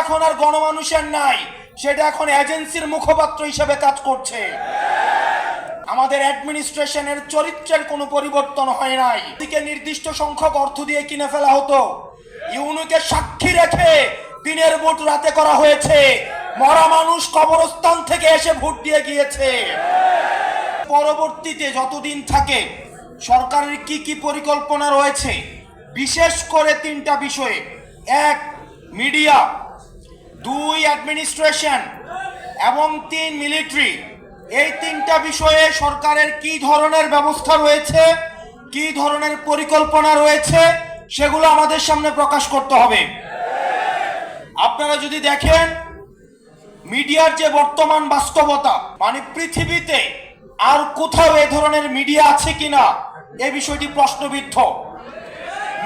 এখন আর গণমানুষের নাই, সেটা এখন এজেন্সির মুখপাত্র হিসেবে কাজ করছে। আমাদের অ্যাডমিনিস্ট্রেশনের চরিত্রের কোনো পরিবর্তন হয় নাই। দিকে নির্দিষ্ট সংখ্যক অর্থ দিয়ে কিনে ফেলা হতো, ইউনুকে সাক্ষী রেখে দিনের ভোট রাতে করা হয়েছে। মরা মানুষ কবরস্থান থেকে এসে ভোট দিয়ে গিয়েছে। পরবর্তীতে যতদিন থাকে সরকারের কি কি পরিকল্পনা রয়েছে, বিশেষ করে তিনটা বিষয়ে: এক, মিডিয়া; দুই, অ্যাডমিনিস্ট্রেশন; এবং তিন, মিলিটারি। এই তিনটা বিষয়ে সরকারের কি ধরনের ব্যবস্থা রয়েছে, কি ধরনের পরিকল্পনা রয়েছে, সেগুলো আমাদের সামনে প্রকাশ করতে হবে। আপনারা যদি দেখেন মিডিয়ার যে বর্তমান বাস্তবতা, মানে পৃথিবীতে আর কোথাও এই ধরনের মিডিয়া আছে কিনা এই বিষয়টি প্রশ্নবিদ্ধ।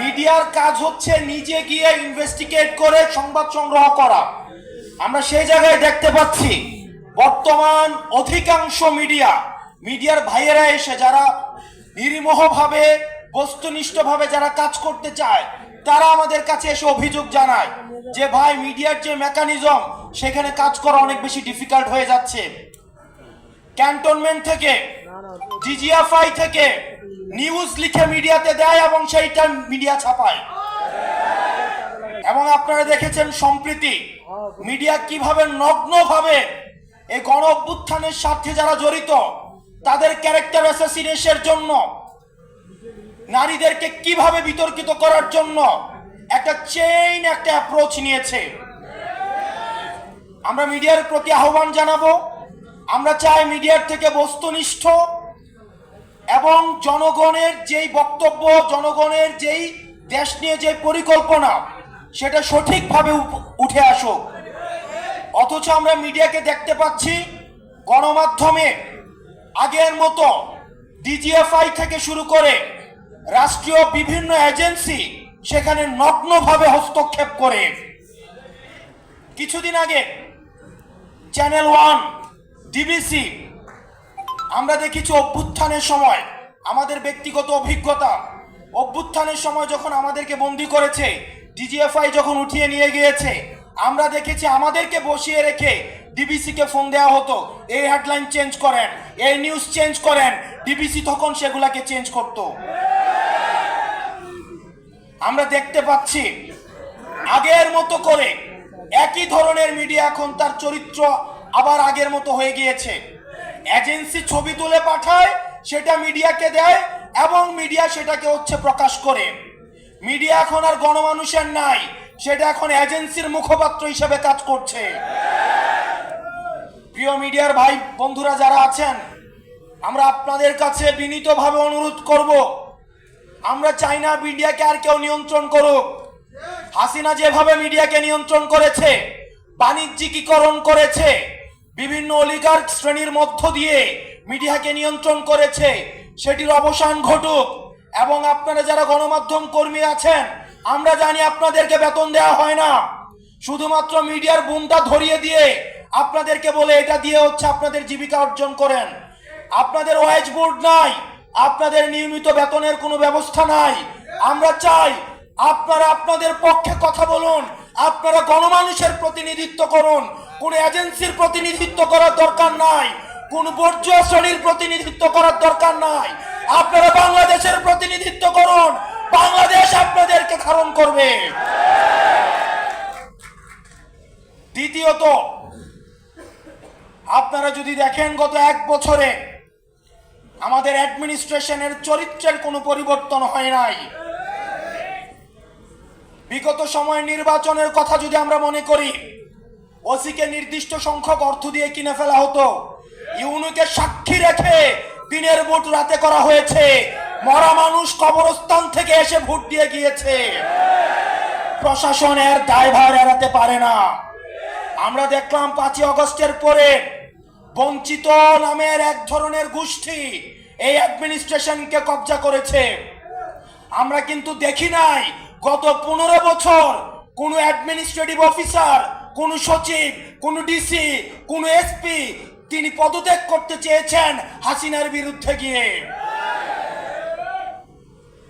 মিডিয়ার কাজ হচ্ছে নিজে গিয়ে ইনভেস্টিগেট করে সংবাদ সংগ্রহ করা। আমরা সেই জায়গায় দেখতে পাচ্ছি বর্তমান অধিকাংশ মিডিয়ার ভাইয়েরা এসে যারা নির্মোহভাবে বস্তুনিষ্ঠভাবে যারা কাজ করতে চায়, তারা আমাদের কাছে এসে অভিযোগ জানায় যে ভাই, মিডিয়ার যে মেকানিজম সেখানে কাজ করা অনেক বেশি ডিফিকাল্ট হয়ে যাচ্ছে। ক্যান্টনমেন্ট থেকে, জিজিএফআই থেকে নিউজ লিখে মিডিয়াতে দেয় এবং সেইটা মিডিয়া ছাপায়। এবং আপনারা দেখেছেন সম্প্রতি মিডিয়া কিভাবে নগ্নভাবে এই গণ অভ্যুত্থানের সাথে যারা জড়িত তাদের ক্যারেক্টার অ্যাসাসিনেশনের জন্য, নারীদেরকে কিভাবে বিতর্কিত করার জন্য একটা চেইন, একটা অ্যাপ্রোচ নিয়েছে। আমরা মিডিয়ার প্রতি আহ্বান জানাবো। আমরা চাই মিডিয়ার থেকে বস্তুনিষ্ঠ এবং জনগণের যেই বক্তব্য, জনগণের যেই দেশ নিয়ে যে পরিকল্পনা, সেটা সঠিকভাবে উঠে আসুক। অথচ আমরা মিডিয়াকে দেখতে পাচ্ছি গণমাধ্যমে আগের মতো ডিজিএফআই থেকে শুরু করে রাষ্ট্রীয় বিভিন্ন এজেন্সি সেখানে নগ্নভাবে হস্তক্ষেপ করে। কিছুদিন আগে চ্যানেল 1, ডিবিসি, আমরা দেখেছি অভ্যুত্থানের সময় আমাদের ব্যক্তিগত অভিজ্ঞতা, অভ্যুত্থানের সময় যখন আমাদেরকে বন্দি করেছে, ডিজিএফআই যখন উঠিয়ে নিয়ে গিয়েছে, আমরা দেখেছি আমাদেরকে বসিয়ে রেখে ডিবিসিকে ফোন দেওয়া হতো, এই হেডলাইন চেঞ্জ করেন, এই নিউজ চেঞ্জ করেন। ডিবিসি তখন সেগুলাকে চেঞ্জ করত। আমরা দেখতে পাচ্ছি আগের মতো করে একই ধরনের মিডিয়া এখন তার চরিত্র আবার আগের মতো হয়ে গিয়েছে। এজেন্সি ছবি তুলে পাঠায়, সেটা মিডিয়াকে দেয় এবং মিডিয়া সেটাকে প্রকাশ করে। মিডিয়া এখন আর গণমানুষের নাই, সেটা এখন এজেন্সির মুখপাত্র হিসেবে কাজ করছে। প্রিয় মিডিয়ার ভাই বন্ধুরা যারা আছেন, আমরা আপনাদের কাছে বিনীতভাবে অনুরোধ করব, আমরা চাই না মিডিয়াকে আর কেউ নিয়ন্ত্রণ করুক। হাসিনা যেভাবে মিডিয়াকে নিয়ন্ত্রণ করেছে, বাণিজ্যিকীকরণ করেছে, বিভিন্ন অলিগার্ক শ্রেণীর মধ্য দিয়ে মিডিয়াকে নিয়ন্ত্রণ করেছে, সেটির অবসান ঘটুক। এবং আপনারা যারা গণমাধ্যম কর্মী আছেন, আমরা জানি আপনাদেরকে বেতন দেওয়া হয় না, শুধুমাত্র মিডিয়ার বুমটা ধরিয়ে দিয়ে আপনাদেরকে বলে এটা দিয়ে আপনাদের জীবিকা অর্জন করেন। আপনাদের ওয়েজ বোর্ড নাই, আপনাদের নিয়মিত বেতনের কোনো ব্যবস্থা নাই। আমরা চাই আপনারা আপনাদের পক্ষে কথা বলুন, আপনারা গণমানুষের প্রতিনিধিত্ব করুন। কোন এজেন্সির প্রতিনিধিত্ব করার দরকার নাই, কোন বর্জ্য শ্রেণীর প্রতিনিধিত্ব করার দরকার নাই। আপনারা বাংলাদেশের প্রতিনিধিত্ব করুন, বাংলাদেশ আপনাদেরকে ধারণ করবে। দ্বিতীয়ত, আপনারা যদি দেখেন গত 1 বছরে আমাদের অ্যাডমিনিস্ট্রেশনের চরিত্রের কোনো পরিবর্তন হয় নাই। বিগত সময় নির্বাচনের কথা যদি আমরা মনে করি, ওসিকে নির্দিষ্ট সংখ্যক অর্থ দিয়ে কিনে ফেলা হতো, ইউনুকে সাক্ষী রেখে দিনের ভোট রাতে করা হয়েছে। মরা মানুষ কবরস্থান থেকে এসে ভোট দিয়ে গিয়েছে। প্রশাসনের দায়ভার এড়াতে পারে না। আমরা দেখলাম 5ই আগস্টের পরে বঞ্চিত নামের এক ধরনের গোষ্ঠী এই অ্যাডমিনিস্ট্রেশনকে কব্জা করেছে। আমরা কিন্তু দেখি নাই গত 15 বছর কোন অ্যাডমিনিস্ট্রেটিভ অফিসার, কোন সচিব, কোন ডিসি, কোন এসপি তিনি পদত্যাগ করতে চেয়েছেন হাসিনার বিরুদ্ধে গিয়ে।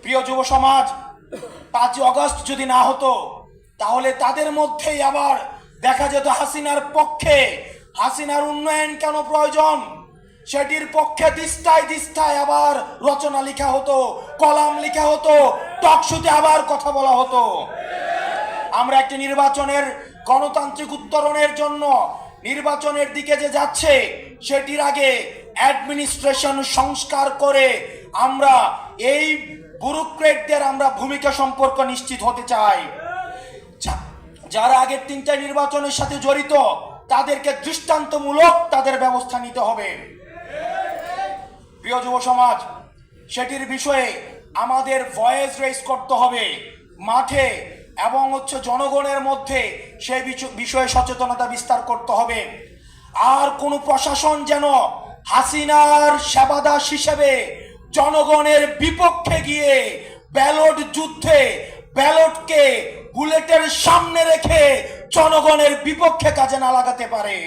প্রিয় যুব সমাজ, 5ই আগস্ট যদি না হতো তাহলে তাদের মধ্যেই আবার দেখা যেত হাসিনার পক্ষে, হাসিনার উন্নয়ন কেন প্রয়োজন সেটির পক্ষে দিস্তায় দিস্তায় আবার রচনা লেখা হতো, কলাম লেখা হতো, টকশোতে আবার কথা বলা হতো। আমরা একটি নির্বাচনের গণতান্ত্রিক উত্তরণের জন্য নির্বাচনের দিকে যে যাচ্ছে সেটির আগে অ্যাডমিনিস্ট্রেশন সংস্কার করে আমরা এই ব্যুরোক্রেটদের আমরা ভূমিকা সম্পর্ক নিশ্চিত হতে চাই। যারা আগের তিনটা নির্বাচনের সাথে জড়িত তাদেরকে দৃষ্টান্তমূলক তাদের ব্যবস্থা নিতে হবে। প্রিয় যুব সমাজ, সেটির বিষয়ে আমাদের ভয়েস রেজ করতে হবে মাঠে এবং জনগণের মধ্যে সেই বিষয়ে সচেতনতা বিস্তার করতে হবে। আর কোন প্রশাসন যেন হাসিনার সেবাদাস হিসেবে জনগণের বিপক্ষে গিয়ে ব্যালট যুদ্ধে ব্যালটকে বুলেটের সামনে রেখে জনগণের বিপক্ষে কাজে না লাগাতে পারে।